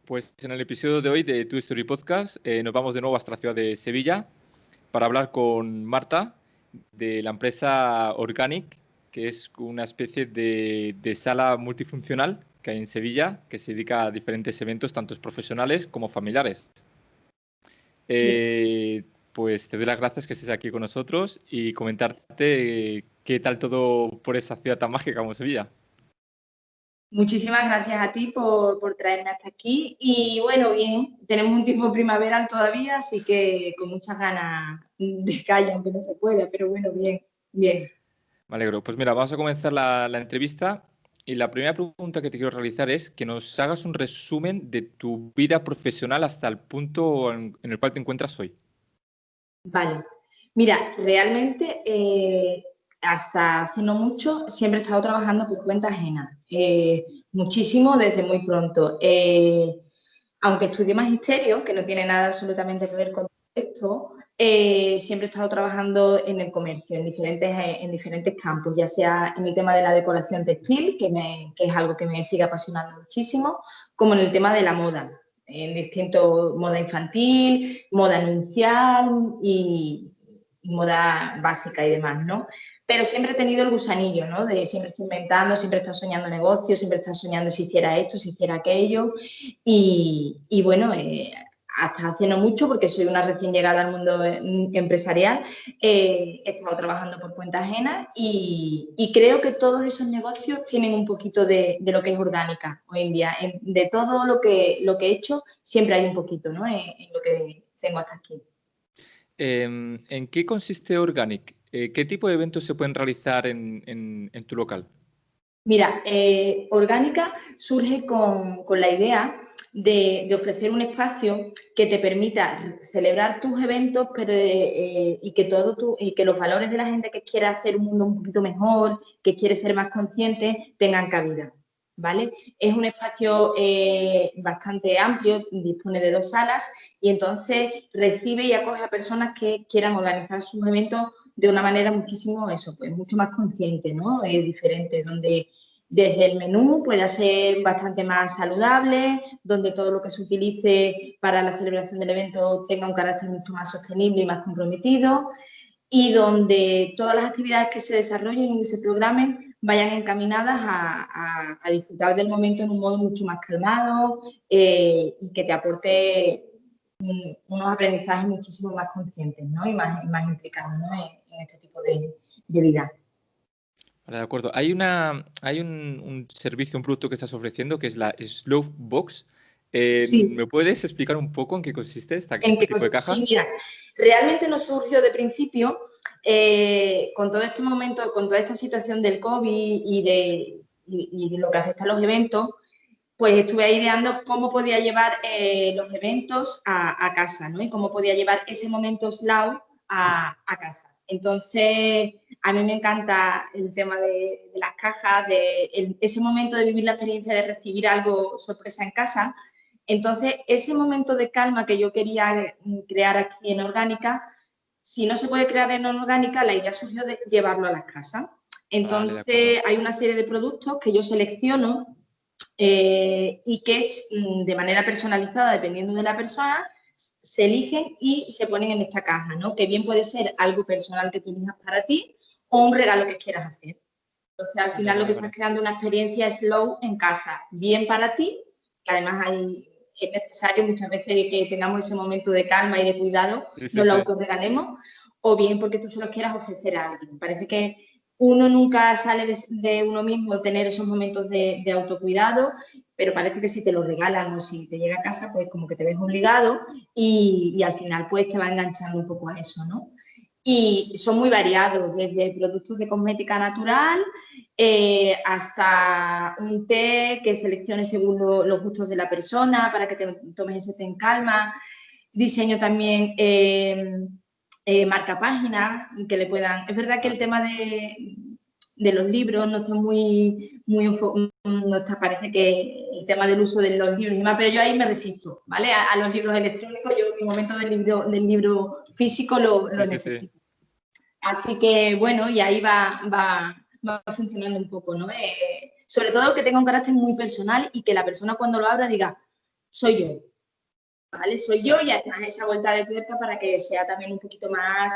Pues en el episodio de hoy de Tu Story Podcast nos vamos de nuevo hasta la ciudad de Sevilla para hablar con Marta de la empresa Organic, que es una especie de sala multifuncional que hay en Sevilla que se dedica a diferentes eventos, tanto profesionales como familiares. Sí. Pues te doy las gracias que estés aquí con nosotros y comentarte qué tal todo por esa ciudad tan mágica como Sevilla. Muchísimas gracias a ti por traerme hasta aquí. Y bueno, bien, tenemos un tiempo primaveral todavía, así que con muchas ganas de calle, aunque no se pueda, pero bueno, bien, bien. Me alegro. Pues mira, vamos a comenzar la entrevista y la primera pregunta que te quiero realizar es que nos hagas un resumen de tu vida profesional hasta el punto en el cual te encuentras hoy. Vale. Mira, realmente hasta hace no mucho siempre he estado trabajando por cuenta ajena, muchísimo desde muy pronto. Aunque estudié magisterio, que no tiene nada absolutamente que ver con esto, siempre he estado trabajando en el comercio, en diferentes campos, ya sea en el tema de la decoración textil, que es algo que me sigue apasionando muchísimo, como en el tema de la moda, en distintos, moda infantil, moda nupcial y moda básica y demás, ¿no? Pero siempre he tenido el gusanillo, ¿no? De siempre estoy inventando, siempre estoy soñando negocios, siempre estoy soñando si hiciera esto, si hiciera aquello. Y bueno, hasta hace no mucho, porque soy una recién llegada al mundo empresarial, he estado trabajando por cuenta ajena y creo que todos esos negocios tienen un poquito de lo que es orgánica hoy en día. De todo lo que he hecho, siempre hay un poquito, ¿no? En lo que tengo hasta aquí. ¿En qué consiste Organic? ¿Qué tipo de eventos se pueden realizar en tu local? Mira, Orgánica surge con la idea de ofrecer un espacio que te permita celebrar tus eventos, pero y que los valores de la gente que quiere hacer un mundo un poquito mejor, que quiere ser más consciente, tengan cabida, ¿vale? Es un espacio bastante amplio, dispone de 2 salas y entonces recibe y acoge a personas que quieran organizar sus eventos de una manera muchísimo, pues mucho más consciente, ¿no? Diferente, donde desde el menú pueda ser bastante más saludable, donde todo lo que se utilice para la celebración del evento tenga un carácter mucho más sostenible y más comprometido, y donde todas las actividades que se desarrollen y se programen vayan encaminadas a disfrutar del momento en un modo mucho más calmado y que te aporte unos aprendizajes muchísimo más conscientes, ¿no? Y más implicados, ¿no? en este tipo de vida. Vale, de acuerdo. Hay un servicio, un producto que estás ofreciendo que es la Slow Box. Sí. ¿Me puedes explicar un poco en qué consiste ¿En este qué tipo de cosas? caja? Sí, mira, realmente no surgió de principio con todo este momento, con toda esta situación del COVID y de lo que afecta a los eventos, pues estuve ideando cómo podía llevar los eventos a casa, ¿no? Y cómo podía llevar ese momento slow a casa. Entonces, a mí me encanta el tema de las cajas, ese momento de vivir la experiencia de recibir algo sorpresa en casa. Entonces, ese momento de calma que yo quería crear aquí en Orgánica, si no se puede crear en Orgánica, la idea surgió de llevarlo a las casas. Vale, de acuerdo. Entonces, hay una serie de productos que yo selecciono y que es de manera personalizada, dependiendo de la persona, se eligen y se ponen en esta caja, ¿no? Que bien puede ser algo personal que tú elijas para ti o un regalo que quieras hacer. Entonces, al final lo que estás creando es una experiencia slow en casa, bien para ti, que además es necesario muchas veces que tengamos ese momento de calma y de cuidado, Sí, sí, nos lo sí. autorregalemos, o bien porque tú se lo quieras ofrecer a alguien. Parece que uno nunca sale de uno mismo tener esos momentos de autocuidado, pero parece que si te lo regalan o si te llega a casa, pues como que te ves obligado y al final pues te va enganchando un poco a eso, ¿no? Y son muy variados, desde productos de cosmética natural hasta un té que selecciones según los gustos de la persona para que te tomes ese té en calma. Diseño también marca página que le puedan... Es verdad que el tema de los libros no está no está, parece que el tema del uso de los libros y demás, pero yo ahí me resisto, ¿vale? A los libros electrónicos, yo en mi momento del libro físico lo Sí, sí, sí. necesito. Así que, bueno, y ahí va funcionando un poco, ¿no? Sobre todo que tenga un carácter muy personal y que la persona cuando lo abra diga, soy yo, ¿vale? Soy yo y además esa vuelta de tuerca para que sea también un poquito más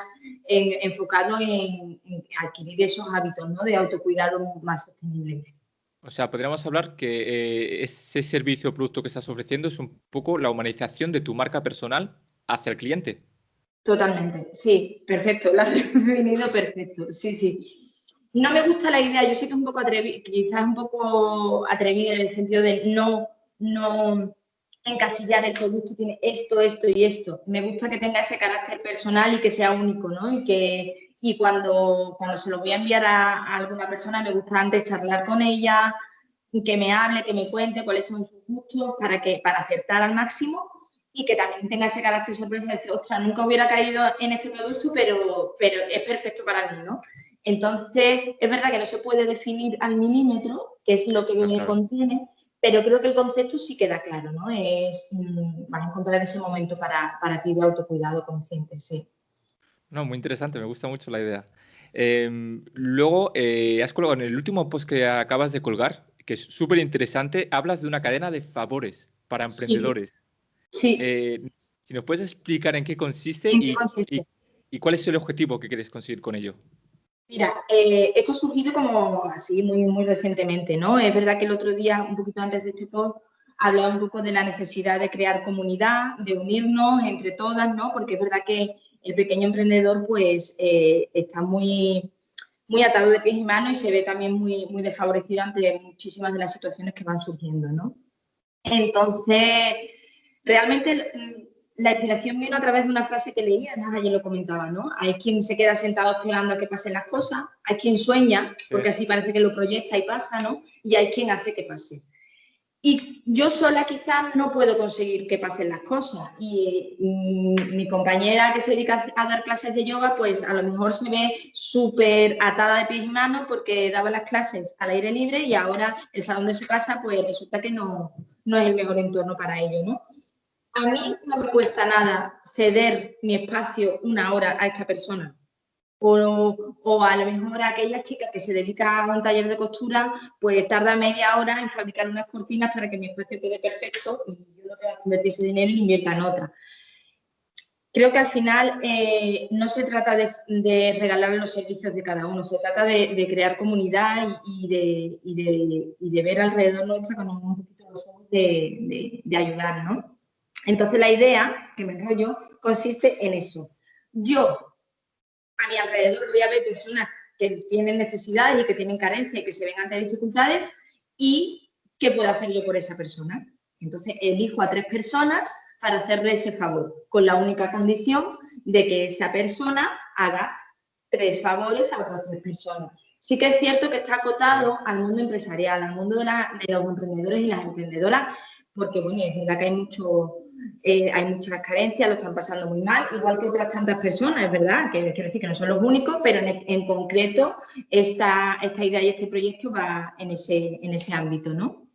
enfocado en adquirir esos hábitos, ¿no? De autocuidado más sostenibles. O sea, podríamos hablar que ese servicio o producto que estás ofreciendo es un poco la humanización de tu marca personal hacia el cliente. Totalmente, sí, perfecto, lo has definido perfecto, sí, sí. No me gusta la idea, yo sé que es un poco quizás un poco atrevida en el sentido de no encasillar el producto, tiene esto, esto y esto. Me gusta que tenga ese carácter personal y que sea único, ¿no? Y cuando se lo voy a enviar a alguna persona, me gusta antes charlar con ella, que me hable, que me cuente cuáles son sus gustos para acertar al máximo y que también tenga ese carácter sorpresa de decir, ostras, nunca hubiera caído en este producto, pero es perfecto para mí, ¿no? Entonces, es verdad que no se puede definir al milímetro qué es lo que Claro. contiene, pero creo que el concepto sí queda claro, ¿no? Vas a encontrar ese momento para ti de autocuidado consciente, sí. No, muy interesante, me gusta mucho la idea. Luego, has colgado en el último post que acabas de colgar, que es súper interesante, hablas de una cadena de favores para Sí, emprendedores. sí. Si nos puedes explicar en qué consiste ¿En qué consiste? y cuál es el objetivo que quieres conseguir con ello. Mira, esto ha surgido como así muy, muy recientemente, ¿no? Es verdad que el otro día, un poquito antes de este post, hablaba un poco de la necesidad de crear comunidad, de unirnos entre todas, ¿no? Porque es verdad que el pequeño emprendedor, pues, está muy, muy atado de pies y manos y se ve también muy, muy desfavorecido ante muchísimas de las situaciones que van surgiendo, ¿no? Entonces, realmente la inspiración vino a través de una frase que leí, además ayer lo comentaba, ¿no? Hay quien se queda sentado esperando a que pasen las cosas, hay quien sueña, porque así parece que lo proyecta y pasa, ¿no? Y hay quien hace que pase. Y yo sola quizás no puedo conseguir que pasen las cosas. Y mi compañera que se dedica a dar clases de yoga, pues a lo mejor se ve súper atada de pies y manos porque daba las clases al aire libre y ahora el salón de su casa, pues resulta que no es el mejor entorno para ello, ¿no? A mí no me cuesta nada ceder mi espacio una hora a esta persona. O a lo mejor aquella chica que se dedica a un taller de costura, pues tarda media hora en fabricar unas cortinas para que mi espacio quede perfecto y yo no tenga que convertir ese dinero y lo invierta en otra. Creo que al final no se trata de regalar los servicios de cada uno, se trata de crear comunidad y de ver alrededor nuestra con un poquito los ojos de ayudar, ¿no? Entonces la idea, que me enrollo, consiste en eso. Yo a mi alrededor voy a ver personas que tienen necesidades y que tienen carencias y que se ven ante dificultades y qué puedo hacer yo por esa persona. Entonces elijo a 3 personas para hacerle ese favor, con la única condición de que esa persona haga 3 favores a otras 3 personas. Sí que es cierto que está acotado al mundo empresarial, al mundo de los emprendedores y las emprendedoras, porque bueno, es verdad que hay muchas carencias, lo están pasando muy mal, igual que otras tantas personas, es verdad, que quiero decir que no son los únicos, pero en concreto esta idea y este proyecto va en ese ámbito, ¿no?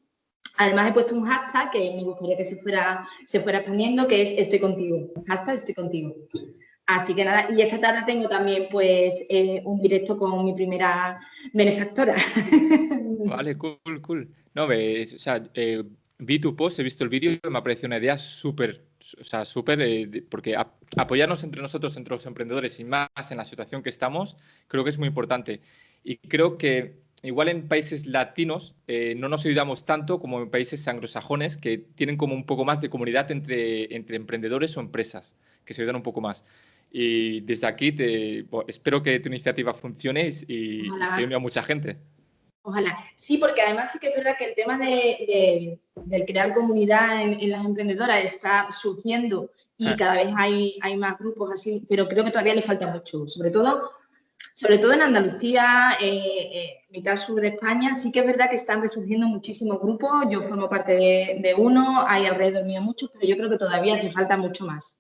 Además he puesto un hashtag que me gustaría que se fuera expandiendo, que es estoy contigo, hashtag estoy contigo. Así que nada, y esta tarde tengo también pues un directo con mi primera benefactora. Vale, cool. No, o sea, vi tu post, he visto el vídeo y me ha parecido una idea súper, o sea, súper, porque apoyarnos entre nosotros, entre los emprendedores y más en la situación que estamos, creo que es muy importante. Y creo que igual en países latinos no nos ayudamos tanto como en países anglosajones que tienen como un poco más de comunidad entre emprendedores o empresas, que se ayudan un poco más. Y desde aquí espero que tu iniciativa funcione y se une a mucha gente. Ojalá. Sí, porque además sí que es verdad que el tema del crear comunidad en las emprendedoras está surgiendo y cada vez hay más grupos así, pero creo que todavía le falta mucho, sobre todo en Andalucía, mitad sur de España, sí que es verdad que están resurgiendo muchísimos grupos, yo formo parte de uno, hay alrededor mío muchos, pero yo creo que todavía hace falta mucho más.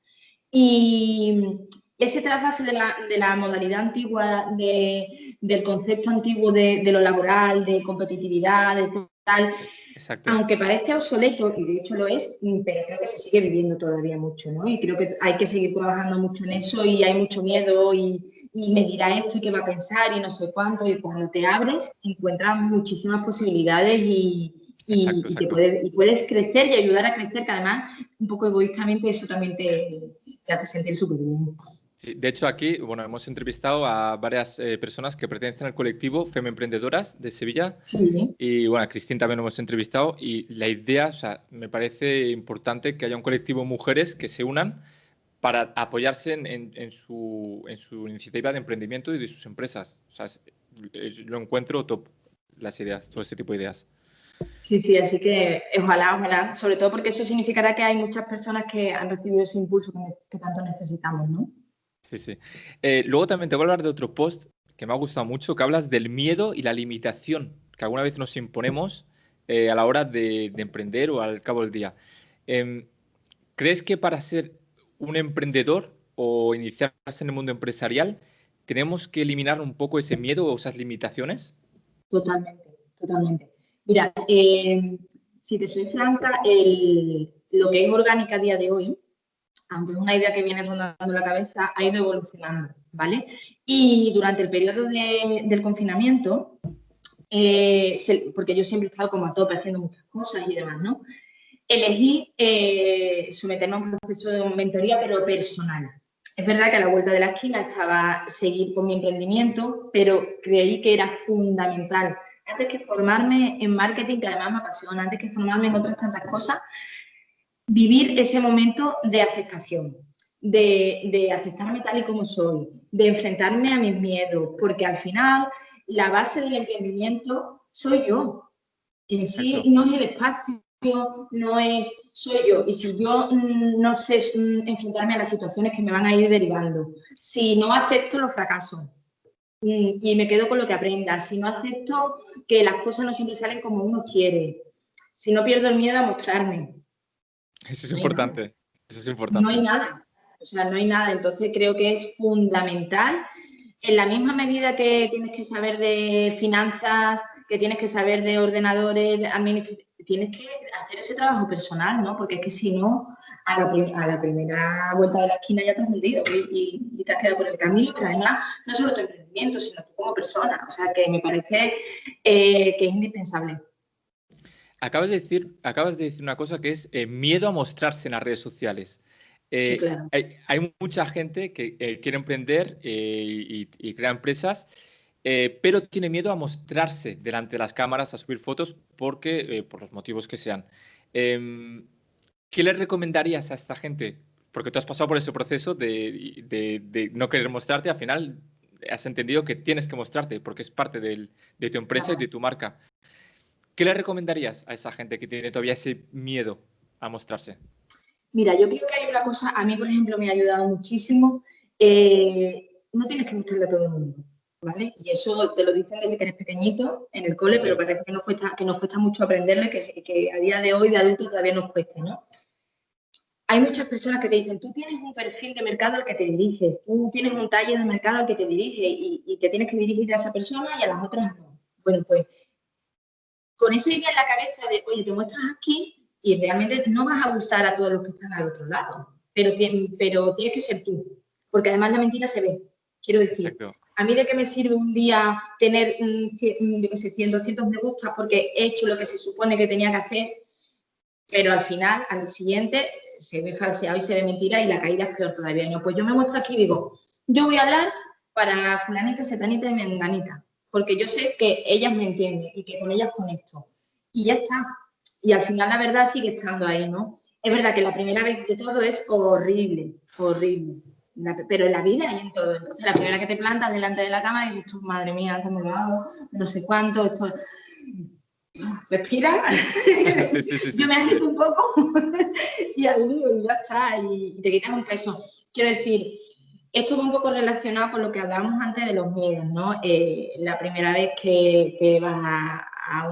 Y ese trasvase de la modalidad antigua, del concepto antiguo de lo laboral, de competitividad, de tal, Exacto. aunque parece obsoleto, y de hecho lo es, pero creo que se sigue viviendo todavía mucho, ¿no? Y creo que hay que seguir trabajando mucho en eso y hay mucho miedo y me dirá esto y qué va a pensar y no sé cuánto. Y cuando te abres, encuentras muchísimas posibilidades y Exacto, y exacto. y puedes crecer y ayudar a crecer, que además, un poco egoístamente, eso también te hace sentir súper bien. Sí, de hecho, aquí, bueno, hemos entrevistado a varias personas que pertenecen al colectivo Fememprendedoras de Sevilla. Sí, Y bueno, a Cristín también lo hemos entrevistado y la idea, o sea, me parece importante que haya un colectivo de mujeres que se unan para apoyarse en su iniciativa de emprendimiento y de sus empresas. O sea, lo encuentro top, las ideas, todo este tipo de ideas. sí, sí, así que ojalá, ojalá, sobre todo porque eso significará que hay muchas personas que han recibido ese impulso que tanto necesitamos, ¿no? Sí, sí. Luego también te voy a hablar de otro post que me ha gustado mucho, que hablas del miedo y la limitación que alguna vez nos imponemos a la hora de emprender o al cabo del día. Em, ¿Crees que para ser un emprendedor o iniciarse en el mundo empresarial tenemos que eliminar un poco ese miedo o esas limitaciones? Totalmente, totalmente. Mira, si te soy franca, lo que es orgánica a día de hoy, aunque es una idea que viene rondando la cabeza, ha ido evolucionando, ¿vale? Y durante el periodo del confinamiento, porque yo siempre he estado como a tope haciendo muchas cosas y demás, ¿no? Elegí someterme a un proceso de mentoría, pero personal. Es verdad que a la vuelta de la esquina estaba seguir con mi emprendimiento, pero creí que era fundamental, antes que formarme en marketing, que además me apasiona, antes que formarme en otras tantas cosas, vivir ese momento de aceptación, de aceptarme tal y como soy, de enfrentarme a mis miedos, porque al final la base del emprendimiento soy yo. En sí Exacto. no es el espacio, no es, soy yo. Y si yo no sé enfrentarme a las situaciones que me van a ir derivando, si no acepto los fracasos y me quedo con lo que aprenda, si no acepto que las cosas no siempre salen como uno quiere, si no pierdo el miedo a mostrarme, Eso es no hay nada. importante. Eso es No hay importante. nada. O sea, no hay nada. Entonces creo que es fundamental, en la misma medida que tienes que saber de finanzas, que tienes que saber de ordenadores, tienes que hacer ese trabajo personal, ¿no? Porque es que si no, a la primera vuelta de la esquina ya te has hundido y te has quedado por el camino, pero además no solo tu emprendimiento, sino tú como persona. O sea, que me parece que es indispensable. Acabas de decir una cosa que es miedo a mostrarse en las redes sociales. Sí, claro. Hay mucha gente que quiere emprender y crea empresas, pero tiene miedo a mostrarse delante de las cámaras, a subir fotos, porque, por los motivos que sean. Em, ¿Qué le recomendarías a esta gente? Porque tú has pasado por ese proceso de no querer mostrarte, al final has entendido que tienes que mostrarte porque es parte de tu empresa y de tu marca. ¿Qué le recomendarías a esa gente que tiene todavía ese miedo a mostrarse? Mira, yo creo que hay una cosa, a mí, por ejemplo, me ha ayudado muchísimo. No tienes que mostrarle a todo el mundo, ¿vale? Y eso te lo dicen desde que eres pequeñito en el Sí, cole, pero sí. parece que nos cuesta mucho aprenderlo y que a día de hoy, de adulto, todavía nos cuesta, ¿no? Hay muchas personas que te dicen, tú tienes un perfil de mercado al que te diriges, tú tienes un talle de mercado al que te diriges y te tienes que dirigir a esa persona y a las otras no. Bueno, pues con esa idea en la cabeza de, oye, te muestras aquí y realmente no vas a gustar a todos los que están al otro lado, pero tienes que ser tú, porque además la mentira se ve. Quiero decir, Exacto. a mí de qué me sirve un día tener, yo qué sé, 100, 200 me gustas porque he hecho lo que se supone que tenía que hacer, pero al final, al siguiente, se ve falseado y se ve mentira y la caída es peor todavía. No, pues yo me muestro aquí y digo, yo voy a hablar para fulanita, setanita y menganita, porque yo sé que ellas me entienden y que con ellas conecto. Y ya está. Y al final la verdad sigue estando ahí, ¿no? Es verdad que la primera vez de todo es horrible, horrible. Pero en la vida y en todo. Entonces, la primera que te plantas delante de la cámara y dices, tú, madre mía, ¿cómo lo hago? No sé cuánto, esto respira, Sí, sí, sí, yo sí. me agito un poco y al lío y ya está, y te quitas un peso. Quiero decir, esto va un poco relacionado con lo que hablábamos antes de los miedos, ¿no? La primera vez que vas a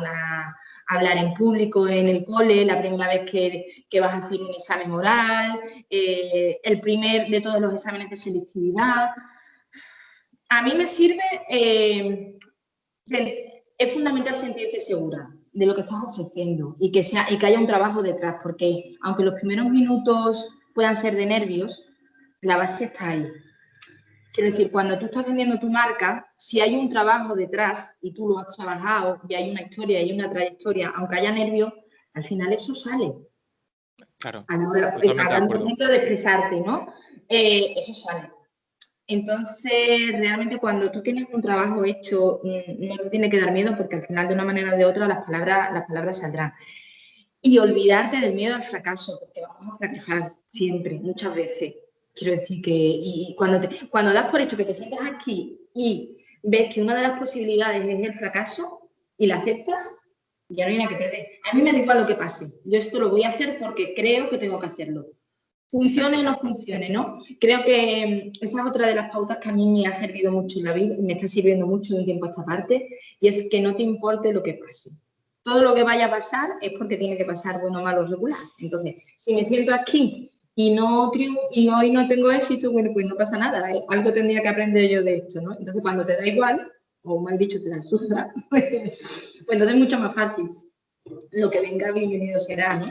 hablar en público en el cole, la primera vez que vas a hacer un examen oral, el primer de todos los exámenes de selectividad. A mí me sirve es fundamental sentirte segura de lo que estás ofreciendo y que haya un trabajo detrás, porque aunque los primeros minutos puedan ser de nervios, la base está ahí. Quiero decir, cuando tú estás vendiendo tu marca, si hay un trabajo detrás y tú lo has trabajado y hay una historia y una trayectoria, aunque haya nervios, al final eso sale. Claro, A la hora, totalmente de hablando, por acuerdo. ejemplo, de expresarte, ¿no? Eso sale. Entonces, realmente cuando tú tienes un trabajo hecho, no te tiene que dar miedo porque al final, de una manera o de otra, las palabras saldrán. Y olvidarte del miedo al fracaso, porque vamos a fracasar siempre, muchas veces. Quiero decir que y cuando das por hecho que te sientas aquí y ves que una de las posibilidades es el fracaso y la aceptas, ya no hay nada que perder. A mí me da igual lo que pase. Yo esto lo voy a hacer porque creo que tengo que hacerlo. Funcione o no funcione, ¿no? Creo que esa es otra de las pautas que a mí me ha servido mucho en la vida y me está sirviendo mucho de un tiempo a esta parte, y es que no te importe lo que pase. Todo lo que vaya a pasar es porque tiene que pasar, bueno, malo, regular. Entonces, si me siento aquí y no y hoy no tengo éxito, bueno, pues no pasa nada. Algo tendría que aprender yo de esto, ¿no? Entonces, cuando te da igual, o mal dicho, te da suya, pues entonces es mucho más fácil. Lo que venga, bienvenido será, ¿no?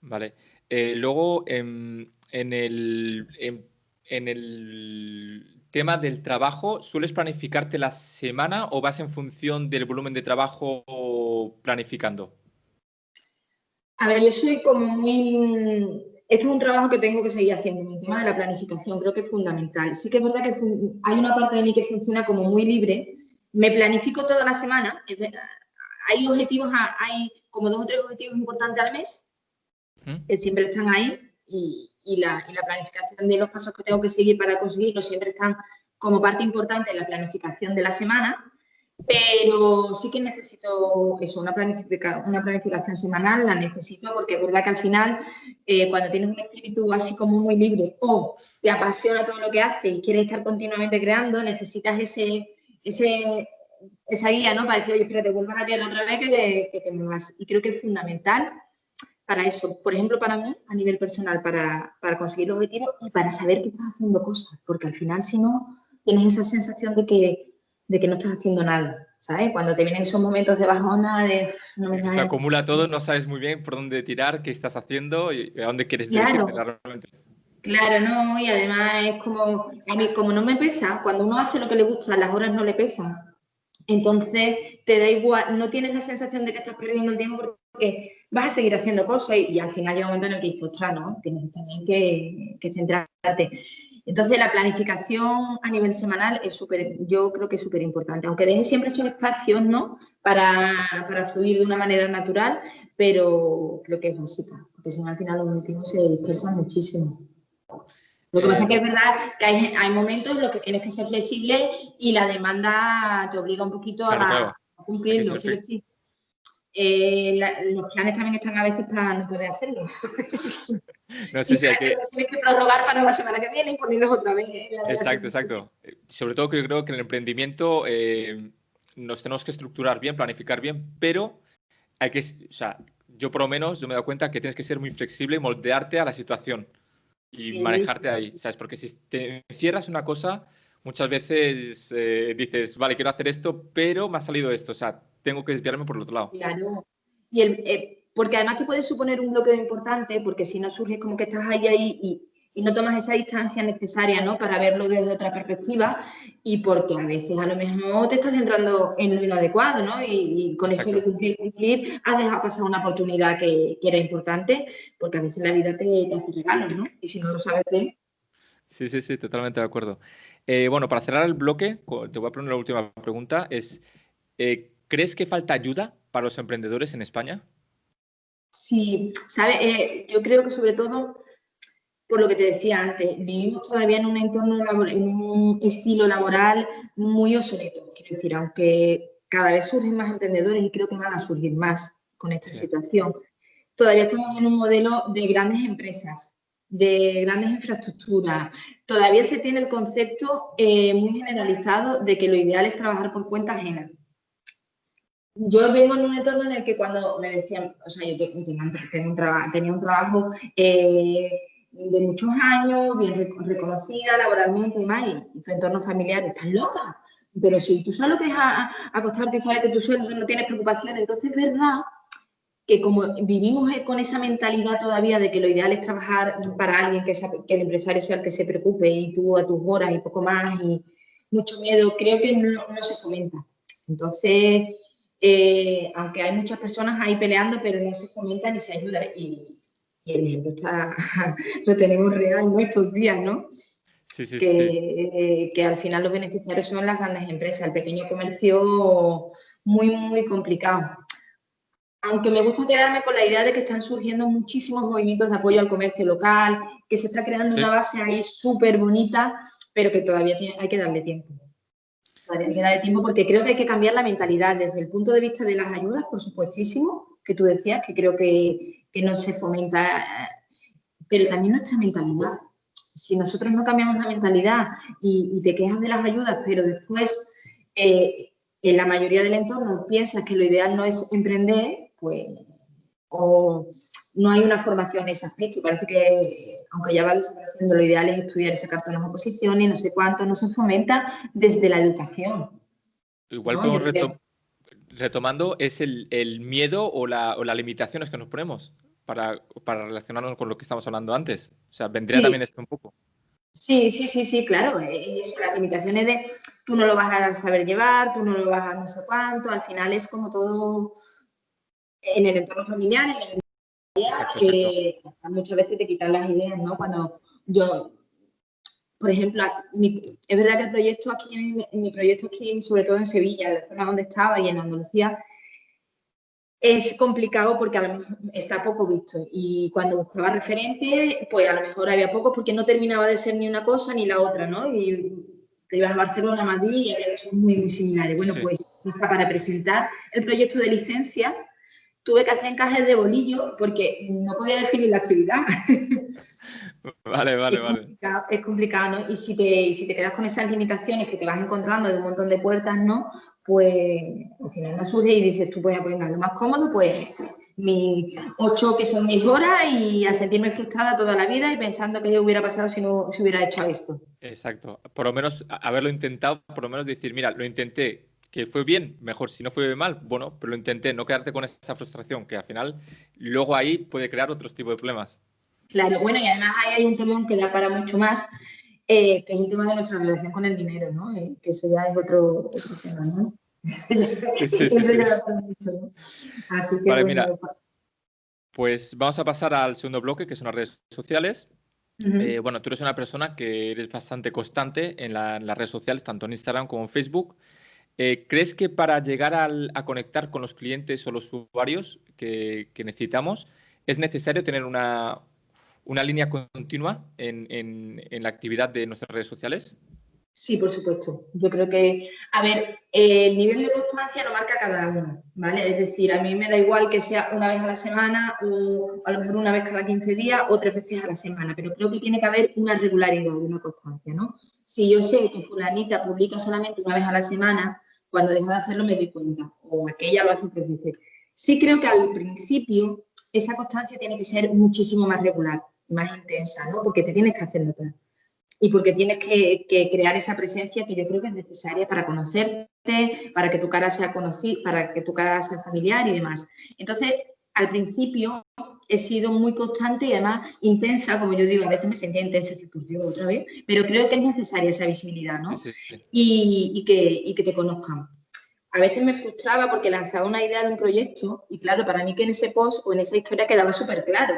Vale. Luego, en el tema del trabajo, ¿sueles planificarte la semana o vas en función del volumen de trabajo planificando? A ver, yo soy como muy... Esto es un trabajo que tengo que seguir haciendo. El tema de la planificación creo que es fundamental. Sí que es verdad que hay una parte de mí que funciona como muy libre. Me planifico toda la semana. Hay objetivos, hay como 2 o 3 objetivos importantes al mes que siempre están ahí y la planificación de los pasos que tengo que seguir para conseguirlos siempre están como parte importante de la planificación de la semana. Pero sí que necesito eso, una planificación semanal, la necesito porque es verdad que al final, cuando tienes un espíritu así como muy libre o te apasiona todo lo que haces y quieres estar continuamente creando, necesitas esa guía, ¿no? Para decir, oye, espérate, vuelvo a la tierra otra vez que te muevas. Y creo que es fundamental para eso. Por ejemplo, para mí, a nivel personal, para conseguir los objetivos y para saber que estás haciendo cosas. Porque al final, si no, tienes esa sensación de que no estás haciendo nada, ¿sabes? Cuando te vienen esos momentos de bajona, de no me Te sale. acumula todo, no sabes muy bien por dónde tirar, qué estás haciendo y a dónde quieres dirigirte Claro, realmente. claro, no, y además es como, a mí como no me pesa, cuando uno hace lo que le gusta, las horas no le pesan. Entonces, te da igual, no tienes la sensación de que estás perdiendo el tiempo porque vas a seguir haciendo cosas y al final llega un momento en el que dices, ostras, ¿no? Tienes también que centrarte. Entonces, la planificación a nivel semanal es yo creo que es súper importante, aunque deje siempre esos espacios, ¿no? Para fluir de una manera natural, pero creo que es básica, porque si no al final los objetivos se dispersan muchísimo. Lo que pasa es que es verdad que hay momentos en los que tienes que ser flexible y la demanda te obliga un poquito Claro, a claro. Hay que cumplirlo. ser Quiero decir, los planes también están a veces para no poder hacerlo. No sé Y si hay sabes que que... los tienes que prorrogar para la semana que viene y ponerlos otra vez en la de la Exacto, semana que exacto. Sobre todo que yo creo que en el emprendimiento nos tenemos que estructurar bien, planificar bien, pero hay que, o sea, yo por lo menos yo me he dado cuenta que tienes que ser muy flexible y moldearte a la situación y viene. Sí, manejarte sí, ahí, sí. ¿sabes? Porque si te cierras una cosa, muchas veces dices, vale, quiero hacer esto, pero me ha salido esto, o sea, tengo que desviarme por el otro lado. Claro. Porque además te puede suponer un bloqueo importante, porque si no surge como que estás ahí y no tomas esa distancia necesaria, ¿no? Para verlo desde otra perspectiva y porque a veces a lo mejor te estás centrando en lo inadecuado, ¿no? Y con eso de Exacto. cumplir, has dejado pasar una oportunidad que era importante, porque a veces la vida te hace regalos, ¿no? Y si no lo sabes ver, Sí, sí, sí, totalmente de acuerdo. Bueno, para cerrar el bloque, te voy a poner la última pregunta, es, ¿crees que falta ayuda para los emprendedores en España? sí, ¿sabes? Yo creo que sobre todo por lo que te decía antes, vivimos todavía en un entorno laboral, en un estilo laboral muy obsoleto. Quiero decir, aunque cada vez surgen más emprendedores y creo que van a surgir más con esta Sí, situación, todavía estamos en un modelo de grandes empresas, de grandes infraestructuras. Todavía se tiene el concepto muy generalizado de que lo ideal es trabajar por cuenta ajena. Yo vengo en un entorno en el que cuando me decían, o sea, yo tenía un trabajo de muchos años, bien reconocida laboralmente y demás, y tu entorno familiar, estás loca. Pero si tú sabes lo que es acostarte y sabes que tu sueldo no tienes preocupación, entonces es verdad que como vivimos con esa mentalidad todavía de que lo ideal es trabajar para alguien, que el empresario sea el que se preocupe y tú a tus horas y poco más y mucho miedo, creo que no se fomenta. Entonces, aunque hay muchas personas ahí peleando, pero no se fomenta ni se ayuda. Y el ejemplo lo tenemos real, ¿no? Estos días, ¿no? Sí, sí, sí. Que al final los beneficiarios son las grandes empresas, el pequeño comercio muy, muy complicado. Aunque me gusta quedarme con la idea de que están surgiendo muchísimos movimientos de apoyo al comercio local, que se está creando una base ahí súper bonita, pero que todavía hay que darle tiempo. Todavía hay que darle tiempo porque creo que hay que cambiar la mentalidad desde el punto de vista de las ayudas, por supuestísimo, que tú decías, que creo que no se fomenta, pero también nuestra mentalidad. Si nosotros no cambiamos la mentalidad y te quejas de las ayudas, pero después en la mayoría del entorno piensas que lo ideal no es emprender, pues o no hay una formación en ese aspecto. Parece que, aunque ya va desapareciendo, lo ideal es estudiar y sacarte unas oposiciones y no sé cuánto, no se fomenta desde la educación. Igual ¿No? podemos retomando, es el miedo o las limitaciones que nos ponemos para relacionarnos con lo que estamos hablando antes. O sea, vendría también Sí, esto un poco. sí, claro. Las limitaciones de tú no lo vas a saber llevar, tú no lo vas a no sé cuánto, al final es como todo en el entorno familiar, en el Exacto, exacto. que muchas veces te quitan las ideas, ¿no? Cuando yo, por ejemplo, es verdad que el proyecto mi proyecto aquí, sobre todo en Sevilla, en la zona donde estaba y en Andalucía, es complicado porque a lo mejor está poco visto y cuando buscaba referentes, pues a lo mejor había pocos porque no terminaba de ser ni una cosa ni la otra, ¿no? Y te ibas a Barcelona, a Madrid y había cosas muy, muy similares. Sí, Bueno, sí. pues para presentar el proyecto de licencia tuve que hacer encajes de bolillo porque no podía definir la actividad. Vale, vale, vale. Es complicado, ¿no? Y si te quedas con esas limitaciones que te vas encontrando de un montón de puertas, ¿no? Pues al final no surge y dices tú, pues venga, lo más cómodo, pues mis 8 que son 10 horas y a sentirme frustrada toda la vida y pensando qué hubiera pasado si no se hubiera hecho esto. Exacto. Por lo menos haberlo intentado, por lo menos decir, mira, lo intenté, que fue bien, mejor. Si no fue mal, bueno, pero lo intenté. No quedarte con esa frustración, que al final luego ahí puede crear otros tipos de problemas. Claro, bueno, y además ahí hay un tema que da para mucho más, que es el tema de nuestra relación con el dinero, ¿no? Que eso ya es otro tema, ¿no? Sí, sí, sí, Eso sí. ya da para mucho, ¿no? Así que Vale, mira, bueno. pues vamos a pasar al segundo bloque, que son las redes sociales. Uh-huh. Bueno, tú eres una persona que eres bastante constante en las redes sociales, tanto en Instagram como en Facebook. ¿Crees que para llegar a conectar con los clientes o los usuarios que necesitamos, es necesario tener una línea continua en la actividad de nuestras redes sociales? Sí, por supuesto. Yo creo que, a ver, el nivel de constancia lo marca cada uno, ¿vale? Es decir, a mí me da igual que sea una vez a la semana o a lo mejor una vez cada 15 días o 3 veces a la semana, pero creo que tiene que haber una regularidad, una constancia, ¿no? Si yo sé que fulanita publica solamente una vez a la semana, cuando deja de hacerlo me doy cuenta, o aquella lo hace 3 veces. Sí creo que al principio esa constancia tiene que ser muchísimo más regular, más intensa, ¿no? Porque te tienes que hacer notar y porque tienes que crear esa presencia que yo creo que es necesaria para conocerte, para que tu cara sea conocida, para que tu cara sea familiar y demás. Entonces, al principio he sido muy constante y además intensa, como yo digo, a veces me sentía intensa, así, por Dios, otra vez, pero creo que es necesaria esa visibilidad, Sí, ¿no? sí, sí. Y que te conozcan. A veces me frustraba porque lanzaba una idea de un proyecto y claro, para mí que en ese post o en esa historia quedaba súper claro.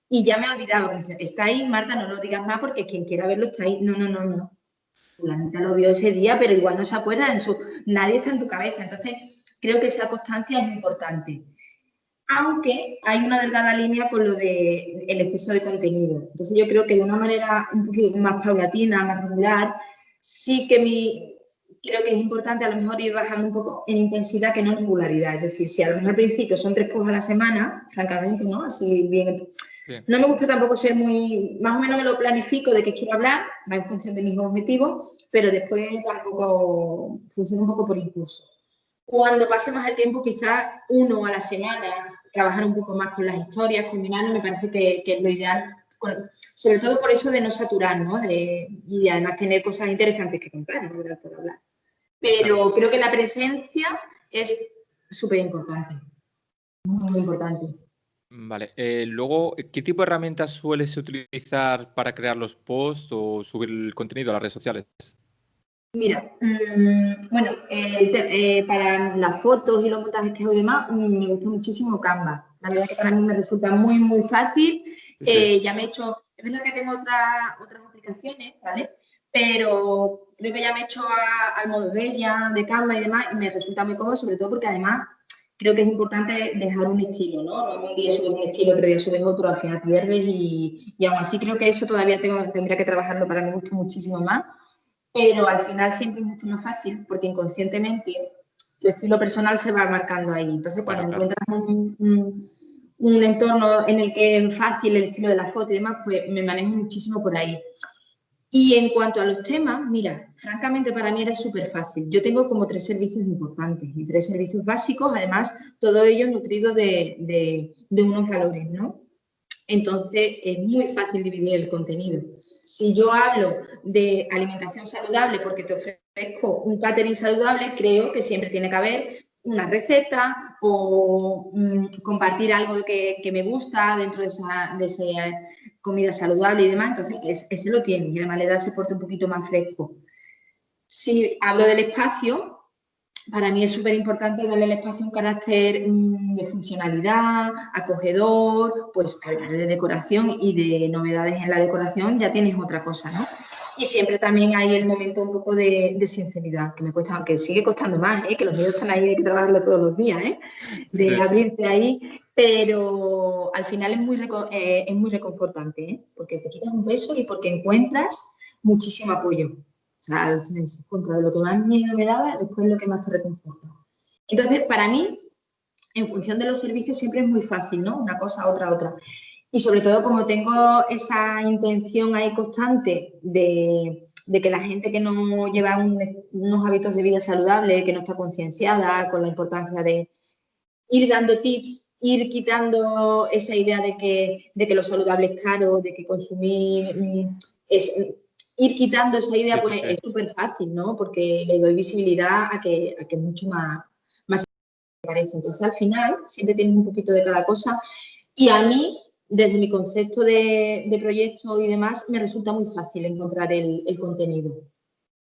Y ya me he olvidado, está ahí, Marta, no lo digas más porque quien quiera verlo está ahí. No. La gente lo vio ese día, pero igual no se acuerda, nadie está en tu cabeza. Entonces, creo que esa constancia es importante. Aunque hay una delgada línea con lo del exceso de contenido. Entonces, yo creo que de una manera un poquito más paulatina, más regular, sí que creo que es importante a lo mejor ir bajando un poco en intensidad que no en regularidad. Es decir, si a lo mejor al principio son 3 posts a la semana, francamente, ¿no? Así bien. Bien. No me gusta tampoco ser muy, más o menos me lo planifico de qué quiero hablar, va en función de mis objetivos, pero después tampoco funciona un poco por impulso. Cuando pase más el tiempo, quizás uno a la semana, trabajar un poco más con las historias, combinarlo, me parece que es lo ideal, sobre todo por eso de no saturar, ¿no? Y además tener cosas interesantes que contar, ¿no? Por hablar. Claro. Pero creo que la presencia es súper importante. muy importante. Vale. Luego, ¿qué tipo de herramientas sueles utilizar para crear los posts o subir el contenido a las redes sociales? Mira, bueno, para las fotos y los montajes que hago y demás, me gusta muchísimo Canva. La verdad que para mí me resulta muy, muy fácil. Sí, Ya me he hecho, es verdad que tengo otras aplicaciones, ¿vale? Pero creo que ya me he hecho al modo de ella, de Canva y demás, y me resulta muy cómodo, sobre todo porque además creo que es importante dejar un estilo, ¿no? No un día subes un estilo, otro día subes otro, al final pierdes y aún así creo que eso todavía tendría que trabajarlo para mi gusto muchísimo más, pero al final siempre es mucho más fácil porque inconscientemente tu estilo personal se va marcando ahí. Entonces, cuando claro, claro. encuentras un entorno en el que es fácil el estilo de la foto y demás, pues me manejo muchísimo por ahí. Y en cuanto a los temas, mira, francamente para mí era súper fácil. Yo tengo como 3 servicios importantes y 3 servicios básicos, además, todos ellos nutridos de unos valores, ¿no? Entonces, es muy fácil dividir el contenido. Si yo hablo de alimentación saludable porque te ofrezco un catering saludable, creo que siempre tiene que haber una receta o compartir algo que me gusta dentro de esa comida saludable y demás. Entonces, ese lo tiene y además le da ese porte un poquito más fresco. Si hablo del espacio, para mí es súper importante darle al espacio un carácter de funcionalidad, acogedor, pues hablar de decoración y de novedades en la decoración ya tienes otra cosa, ¿no? Y siempre también hay el momento un poco de sinceridad, que me cuesta, aunque sigue costando más, que los miedos están ahí, hay que trabajarlo todos los días, Sí, de sí. abrirte ahí, pero al final es muy reconfortante, porque te quitas un peso y porque encuentras muchísimo apoyo. O sea, contra lo que más miedo me daba, después lo que más te reconforta. Entonces, para mí, en función de los servicios, siempre es muy fácil, ¿no? Una cosa, otra, otra. Y sobre todo, como tengo esa intención ahí constante de que la gente que no lleva unos hábitos de vida saludables, que no está concienciada con la importancia de ir dando tips, ir quitando esa idea de que lo saludable es caro, de que consumir es ir quitando esa idea, Sí, sí, pues sí. es súper fácil, ¿no? Porque le doy visibilidad a que mucho más parece. Entonces, al final, siempre tienes un poquito de cada cosa. Y a mí, desde mi concepto de proyecto y demás, me resulta muy fácil encontrar el contenido.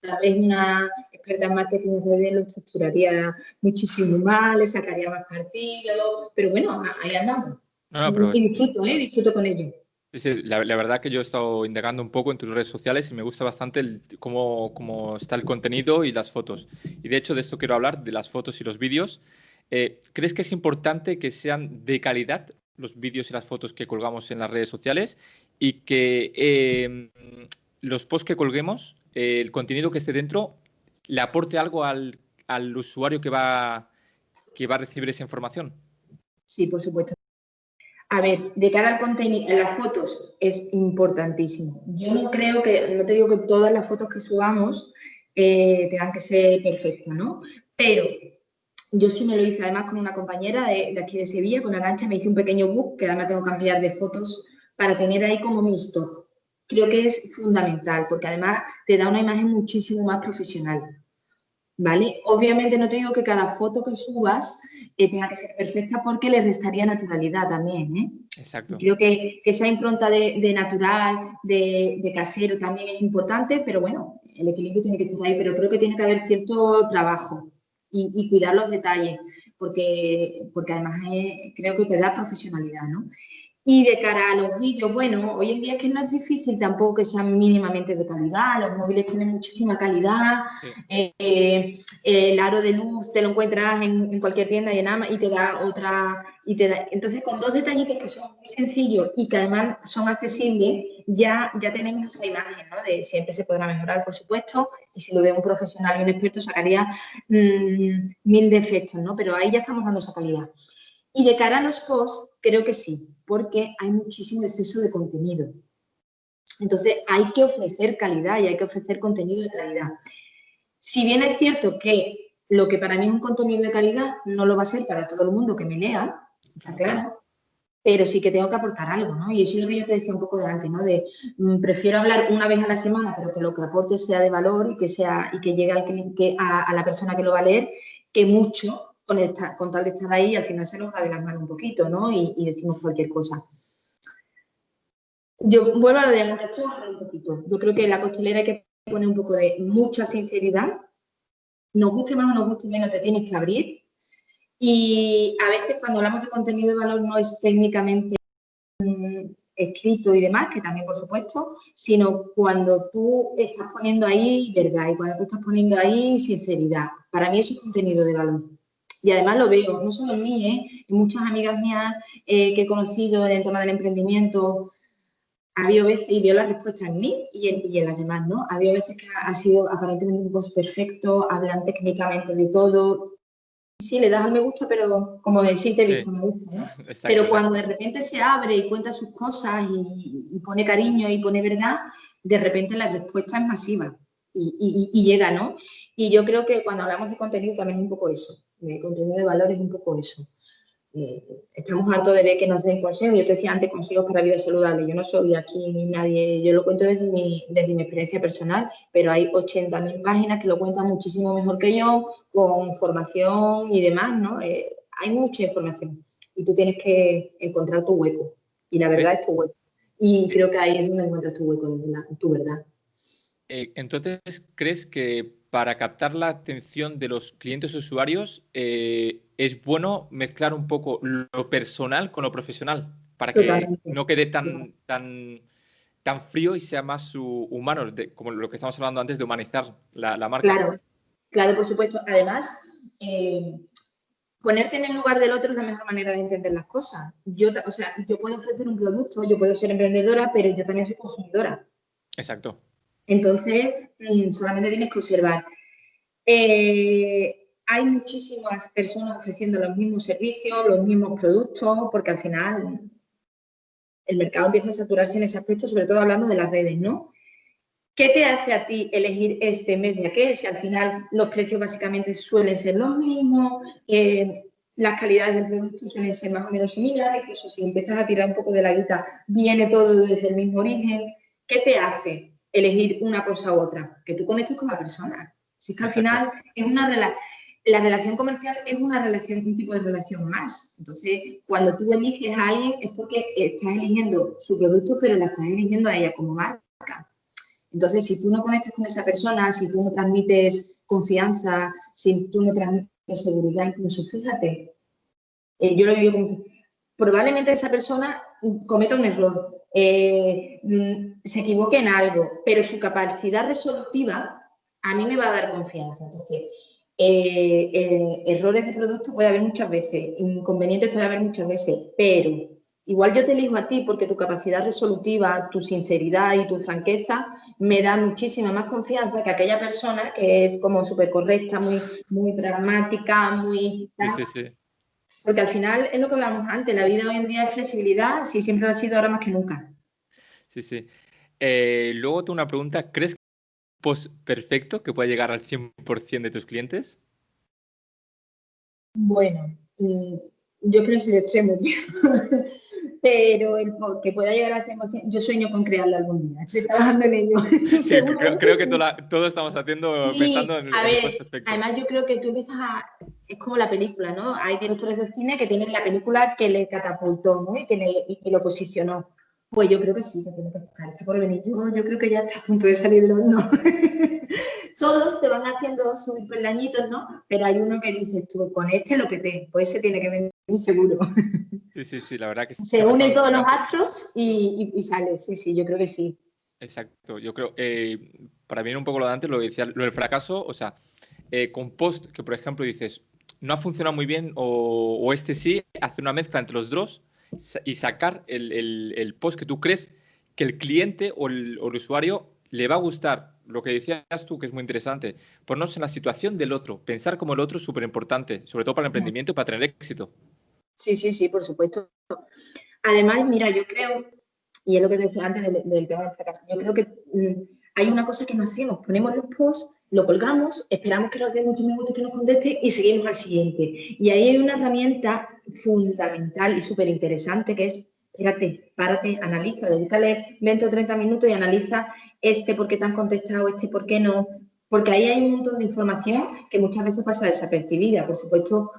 Tal vez una experta en marketing en redes lo estructuraría muchísimo más, le sacaría más partido, pero bueno, ahí andamos. No, no, pero Y disfruto con ello. sí, sí, la verdad que yo he estado indagando un poco en tus redes sociales y me gusta bastante cómo está el contenido y las fotos. Y de hecho de esto quiero hablar, de las fotos y los vídeos. ¿Crees que es importante que sean de calidad los vídeos y las fotos que colgamos en las redes sociales y que los posts que colguemos, el contenido que esté dentro, le aporte algo al usuario que va a recibir esa información? Sí, por supuesto. A ver, de cara al contenido, a las fotos es importantísimo. Yo no creo que, no te digo que todas las fotos que subamos tengan que ser perfectas, ¿no? Pero yo sí me lo hice además con una compañera de aquí de Sevilla, con Arantxa, me hice un pequeño book que además tengo que ampliar de fotos para tener ahí como mi stock. Creo que es fundamental porque además te da una imagen muchísimo más profesional. ¿Vale? Obviamente no te digo que cada foto que subas tenga que ser perfecta porque le restaría naturalidad también, ¿eh? Y Exacto. creo que esa impronta de natural, de casero también es importante, pero bueno, el equilibrio tiene que estar ahí, pero creo que tiene que haber cierto trabajo y cuidar los detalles, porque además creo que te da profesionalidad, ¿no? Y de cara a los vídeos, bueno, hoy en día es que no es difícil tampoco que sean mínimamente de calidad, los móviles tienen muchísima calidad, Sí. el aro de luz te lo encuentras en cualquier tienda y en Amazon y te da otra, entonces con dos detallitos que son muy sencillos y que además son accesibles, ya tenemos esa imagen, ¿no? De siempre se podrá mejorar, por supuesto, y si lo ve un profesional y un experto sacaría 1000 defectos, ¿no? Pero ahí ya estamos dando esa calidad. Y de cara a los posts, creo que sí, porque hay muchísimo exceso de contenido. Entonces, hay que ofrecer calidad y hay que ofrecer contenido de calidad. Si bien es cierto que lo que para mí es un contenido de calidad no lo va a ser para todo el mundo que me lea, está Claro, claro. claro, pero sí que tengo que aportar algo, ¿no? Y eso es lo que yo te decía un poco de antes, ¿no? De prefiero hablar una vez a la semana, pero que lo que aporte sea de valor y que llegue a la persona que lo va a leer, que mucho con tal de estar ahí, al final se nos va de las manos un poquito, ¿no? Y decimos cualquier cosa. Yo vuelvo a lo de antes, trabajar un poquito. Yo creo que en la costelera hay que poner un poco de mucha sinceridad. Nos guste más o nos guste menos, te tienes que abrir. Y a veces cuando hablamos de contenido de valor no es técnicamente escrito y demás, que también por supuesto, sino cuando tú estás poniendo ahí verdad y cuando tú estás poniendo ahí sinceridad. Para mí eso es contenido de valor. Y además lo veo, no solo en mí, en muchas amigas mías que he conocido en el tema del emprendimiento. Ha habido veces, y veo la respuesta en mí y en las demás, ¿no? Ha habido veces que ha sido aparentemente un post perfecto, hablan técnicamente de todo. Sí, le das al me gusta, pero como de sí te he visto, me gusta, ¿no? Exacto, pero cuando exacto. de repente se abre y cuenta sus cosas y pone cariño y pone verdad, de repente la respuesta es masiva y llega, ¿no? Y yo creo que cuando hablamos de contenido también es un poco eso. El contenido de valor es un poco eso. Estamos hartos de ver que nos den consejos. Yo te decía antes, consejos para vida saludable. Yo no soy aquí ni nadie, yo lo cuento desde mi experiencia personal, pero hay 80.000 páginas que lo cuentan muchísimo mejor que yo, con formación y demás, ¿no? Hay mucha información y tú tienes que encontrar tu hueco. Y la verdad es tu hueco. Y creo que ahí es donde encuentras tu hueco, tu verdad. Entonces, ¿crees que para captar la atención de los clientes usuarios es bueno mezclar un poco lo personal con lo profesional para que Totalmente. no quede tan frío y sea más humano, como lo que estamos hablando antes de humanizar la marca? Claro, claro, por supuesto. Además, ponerte en el lugar del otro es la mejor manera de entender las cosas. Yo puedo ofrecer un producto, yo puedo ser emprendedora, pero yo también soy consumidora. Exacto. Entonces, solamente tienes que observar. Hay muchísimas personas ofreciendo los mismos servicios, los mismos productos, porque al final el mercado empieza a saturarse en ese aspecto, sobre todo hablando de las redes, ¿no? ¿Qué te hace a ti elegir este en vez de aquel? Si al final los precios básicamente suelen ser los mismos, las calidades del producto suelen ser más o menos similares, incluso si empiezas a tirar un poco de la guita, viene todo desde el mismo origen. ¿Qué te hace elegir una cosa u otra? Que tú conectes con la persona. Si es que al Exacto. final es la relación comercial es un tipo de relación más. Entonces, cuando tú eliges a alguien es porque estás eligiendo su producto, pero la estás eligiendo a ella como marca. Entonces, si tú no conectas con esa persona, si tú no transmites confianza, si tú no transmites seguridad, incluso, fíjate, yo lo vivo como probablemente esa persona cometa un error, se equivoque en algo, pero su capacidad resolutiva a mí me va a dar confianza. Entonces, errores de producto puede haber muchas veces, inconvenientes puede haber muchas veces, pero igual yo te elijo a ti porque tu capacidad resolutiva, tu sinceridad y tu franqueza me da muchísima más confianza que aquella persona que es como súper correcta, muy, muy pragmática, muy... Sí, sí, sí. Porque al final es lo que hablábamos antes, la vida hoy en día es flexibilidad, sí, siempre ha sido ahora más que nunca. Sí, sí. Luego tengo una pregunta. ¿Crees que es un post perfecto que pueda llegar al 100% de tus clientes? Bueno, yo creo que soy extremo, pero que pueda llegar al 100%, yo sueño con crearlo algún día, estoy trabajando en ello. Sí, Seguramente creo que sí. todos estamos haciendo, Sí, pensando a en el post ver, perfecto. además yo creo que tú empiezas a... Es como la película, ¿no? Hay directores de cine que tienen la película que le catapultó, ¿no? Y que lo posicionó. Pues yo creo que sí, que tiene que estar. Está por venir. Yo creo que ya está a punto de salir del horno. Todos te van haciendo subir peldañitos, ¿no? Pero hay uno que dices tú, con este lo peté, pues ese tiene que venir seguro. Sí, sí, sí, la verdad que Se siempre unen estamos todos los esperando. astros y sale. Sí, sí, yo creo que sí. Exacto. Yo creo, para mí un poco lo de antes, lo que decía, lo del fracaso, o sea, con post que, por ejemplo, dices, no ha funcionado muy bien o este sí, hacer una mezcla entre los dos y sacar el post que tú crees que el cliente o el usuario le va a gustar. Lo que decías tú, que es muy interesante, ponernos en la situación del otro, pensar como el otro es súper importante, sobre todo para el emprendimiento y para tener éxito. Sí, sí, sí, por supuesto. Además, mira, yo creo, y es lo que te decía antes del tema del fracaso, yo creo que hay una cosa que no hacemos, ponemos los posts, lo colgamos, esperamos que nos dé mucho me gusta, que nos conteste y seguimos al siguiente. Y ahí hay una herramienta fundamental y súper interesante que es, espérate, párate, analiza, dedícale 20 o 30 minutos y analiza este por qué te han contestado, este por qué no. Porque ahí hay un montón de información que muchas veces pasa desapercibida. Por supuesto,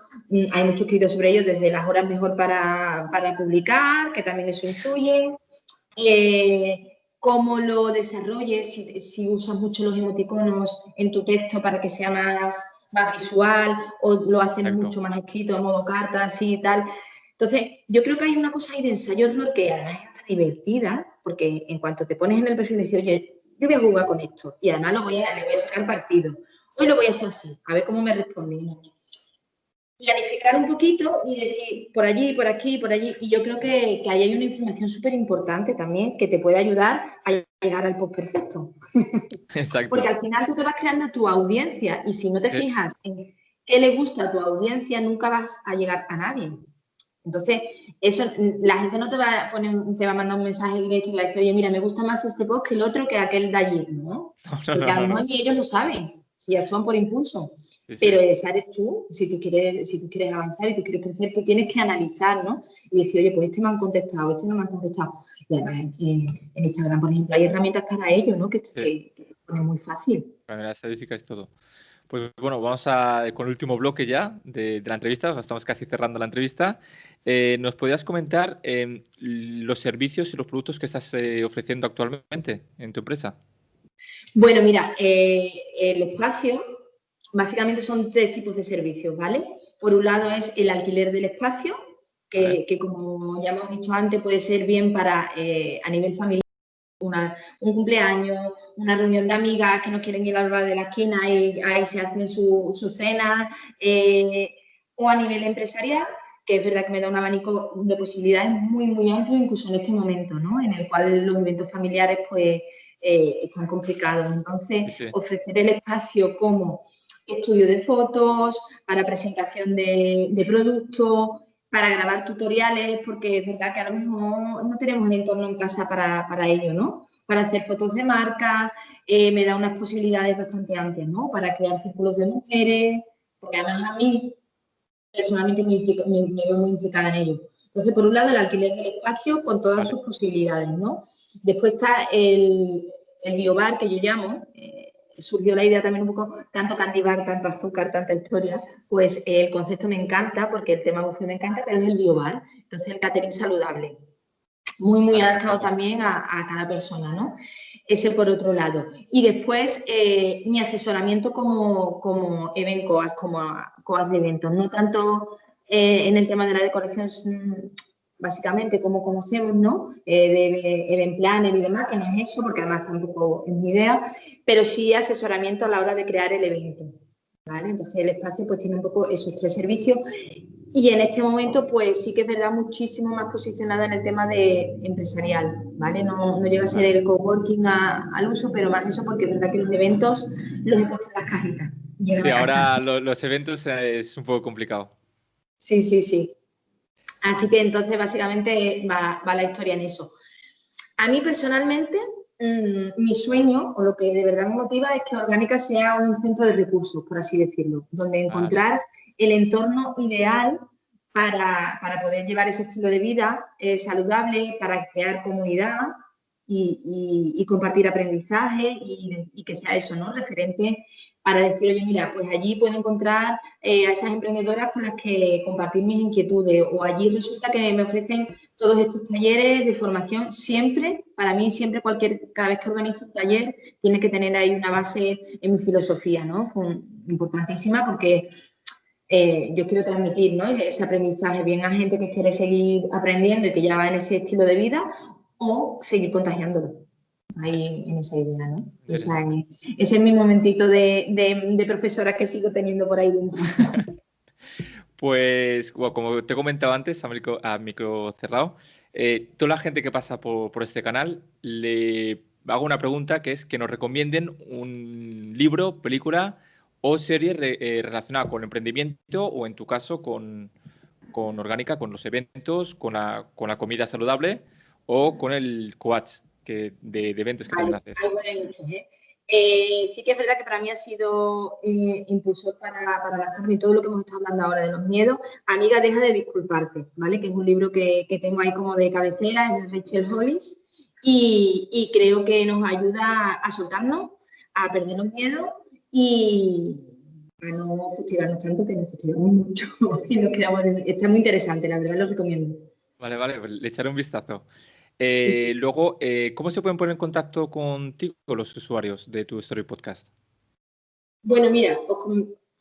hay mucho escrito sobre ello, desde las horas mejor para publicar, que también eso influye. Cómo lo desarrolles, si usas mucho los emoticonos en tu texto para que sea más visual, o lo haces mucho más escrito, en modo carta, así y tal. Entonces, yo creo que hay una cosa ahí de ensayo-error que además es hasta divertida, porque en cuanto te pones en el perfil y dices, oye, yo voy a jugar con esto, y además le voy a sacar partido. Hoy lo voy a hacer así, a ver cómo me responden. Planificar un poquito y decir por allí, por aquí, por allí. Y yo creo que ahí hay una información súper importante también que te puede ayudar a llegar al post perfecto. Exacto. Porque al final tú te vas creando tu audiencia y si no te fijas en qué le gusta a tu audiencia, nunca vas a llegar a nadie. Entonces, eso, la gente no te va a poner, te va a mandar un mensaje directo y va a decir, oye, mira, me gusta más este post que el otro que aquel de allí, ¿no? Porque a lo mejor ni ellos lo saben, si actúan por impulso. Sí, pero esa eres tú, si tú quieres avanzar y tú quieres crecer, tú tienes que analizar, ¿no? Y decir, oye, pues este me han contestado, este no me han contestado. Y además en Instagram, por ejemplo, hay herramientas para ello, ¿no? Que es muy fácil. Para la estadística es todo. Pues bueno, vamos con el último bloque ya de la entrevista, estamos casi cerrando la entrevista. ¿Nos podrías comentar los servicios y los productos que estás ofreciendo actualmente en tu empresa? Bueno, mira, el espacio básicamente son 3 tipos de servicios, ¿vale? Por un lado es el alquiler del espacio, que como ya hemos dicho antes, puede ser bien para a nivel familiar, un cumpleaños, una reunión de amigas que no quieren ir al bar de la esquina y ahí se hacen su cena, o a nivel empresarial, que es verdad que me da un abanico de posibilidades muy, muy amplio, incluso en este momento, ¿no? En el cual los eventos familiares, pues, están complicados. Entonces, ofrecer el espacio como estudio de fotos, para presentación de productos, para grabar tutoriales, porque es verdad que a lo mejor no tenemos el entorno en casa para ello, ¿no? Para hacer fotos de marca, me da unas posibilidades bastante amplias, ¿no? Para crear círculos de mujeres, porque además a mí personalmente me veo muy implicada en ello. Entonces, por un lado, el alquiler del espacio con todas sus posibilidades, ¿no? Después está el biobar, que yo llamo, surgió la idea también un poco, tanto candy bar, tanto azúcar, tanta historia, pues el concepto me encanta, porque el tema buffet me encanta, pero es el biobar, entonces el catering saludable. Muy, muy adaptado también a cada persona, ¿no? Ese por otro lado. Y después mi asesoramiento como event coach, como coach de eventos, no tanto en el tema de la decoración básicamente como conocemos, ¿no? De event planner y demás, que no es eso, porque además tampoco es mi idea, pero sí asesoramiento a la hora de crear el evento, ¿vale? Entonces el espacio pues tiene un poco esos 3 servicios. Y en este momento, pues sí que es verdad, muchísimo más posicionada en el tema de empresarial, ¿vale? No llega a ser el coworking al uso, pero más eso porque es verdad que los eventos los he puesto en las cajitas. Sí, ahora los eventos es un poco complicado. Sí, sí, sí. Así que entonces básicamente va la historia en eso. A mí personalmente, mi sueño, o lo que de verdad me motiva, es que Orgánica sea un centro de recursos, por así decirlo, donde encontrar el entorno ideal para poder llevar ese estilo de vida saludable, para crear comunidad y compartir aprendizaje y que sea eso, ¿no? Referente para decir, oye, mira, pues allí puedo encontrar a esas emprendedoras con las que compartir mis inquietudes, o allí resulta que me ofrecen todos estos talleres de formación. Siempre, para mí, siempre cada vez que organizo un taller, tiene que tener ahí una base en mi filosofía, ¿no? Fue importantísima porque yo quiero transmitir, ¿no? Ese aprendizaje bien a gente que quiere seguir aprendiendo y que ya va en ese estilo de vida, o seguir contagiándolo. Ahí en esa idea, ¿no? Ese es mi momentito de profesora que sigo teniendo por ahí dentro. Pues, bueno, como te comentaba antes, a micro cerrado, toda la gente que pasa por este canal, le hago una pregunta que es que nos recomienden un libro, película o serie relacionada con el emprendimiento o, en tu caso, con Orgánica, con los eventos, con la comida saludable o con el coach de eventos que también haces. Sí que es verdad que para mí ha sido impulsor para lanzarme todo lo que hemos estado hablando ahora de los miedos. Amiga, deja de disculparte, ¿vale? Que es un libro que tengo ahí como de cabecera, es de Rachel Hollis, y creo que nos ayuda a soltarnos, a perder los miedos y para no fustigarnos tanto, que nos fustigamos mucho y nos quedamos está muy interesante, la verdad lo recomiendo. Vale, vale, pues le echaré un vistazo. Sí, sí, sí. Luego, ¿cómo se pueden poner en contacto contigo los usuarios de tu Story Podcast? Bueno, mira,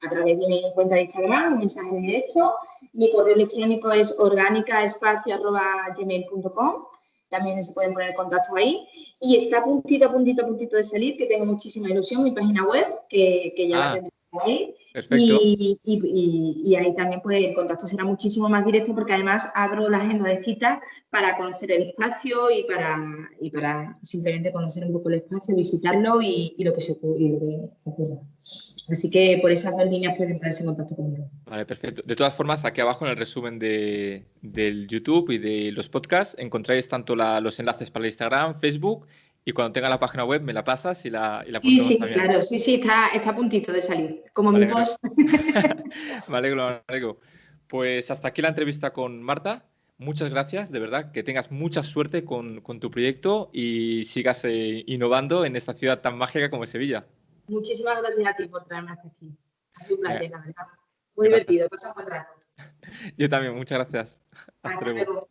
a través de mi cuenta de Instagram, un mensaje directo. Mi correo electrónico es organicaespacio@gmail.com. También se pueden poner en contacto ahí. Y está a puntito de salir, que tengo muchísima ilusión, mi página web, que ya la Ah, tendré ahí. perfecto. Y ahí también pues, el contacto será muchísimo más directo porque además abro la agenda de citas para conocer el espacio y para simplemente conocer un poco el espacio, visitarlo y lo que se ocurra. Así que por esas dos líneas pueden ponerse en contacto conmigo. Vale, perfecto. De todas formas, aquí abajo en el resumen del YouTube y de los podcasts encontráis tanto los enlaces para el Instagram, Facebook y cuando tenga la página web me la pasas y la Sí, pondremos sí, también. claro, sí, sí, está a puntito de salir, como mi Vale, post. me alegro, me alegro. Pues hasta aquí la entrevista con Marta. Muchas gracias, de verdad, que tengas mucha suerte con tu proyecto y sigas innovando en esta ciudad tan mágica como es Sevilla. Muchísimas gracias a ti por traerme hasta aquí. Ha sido un Venga, placer, la verdad. Muy gracias. divertido, pasa un buen rato. Yo también, muchas gracias. Hasta Hasta luego. luego.